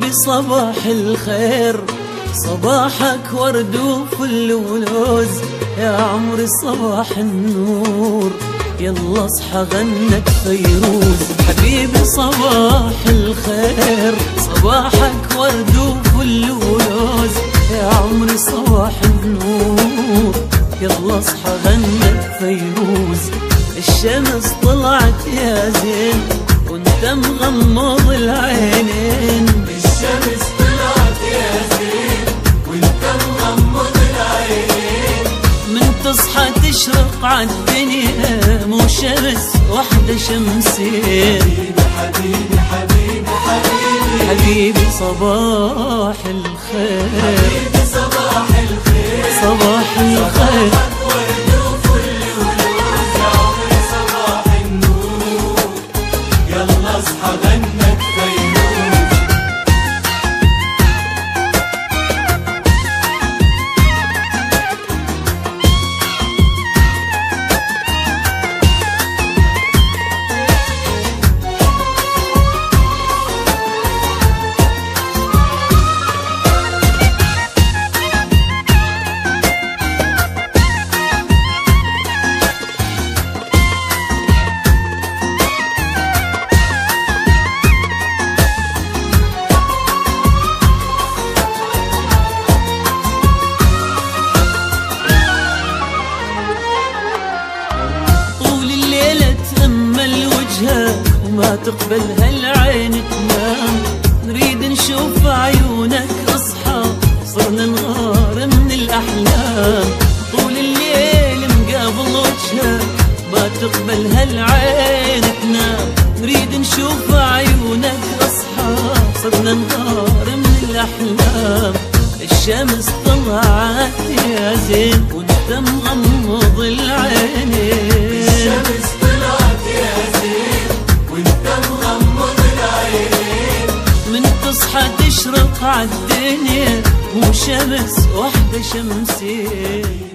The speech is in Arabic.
بصباح الخير صباحك ورد وفل ولوز، يا عمري صباح النور يلا اصحى غنك فيروز. حبيبي صباح الخير صباحك ورد وفل ولوز، يا عمري صباح النور يلا اصحى غنك فيروز. الشمس طلعت يا زين وانت مغمض العينين، الشمس طلعت يا زين وانت مغمض العينين. من تصحى تشرق عالدنيا مو شمس وحدة شمسين. حبيبي حبيبي حبيبي حبيبي صباح الخير، حبيبي صباح الخير صباح الخير. ورد وفل ولوز، يا عمري صباح النور يلا اصحى غنك فيروز. وما تقبل هالعين تنام، نريد نشوف عيونك اصحى صرنا نغار من الاحلام. طول الليل مقابل وجهك ما تقبل هالعين تنام، نريد نشوف عيونك اصحى صرنا نغار من الاحلام. الشمس طلعت يا زين وانت مغمض العينين، الشمس طلعت يا زين وانت مغمض العينين. من تصحى تشرق عالدنيا مو شمس وحدة شمسين.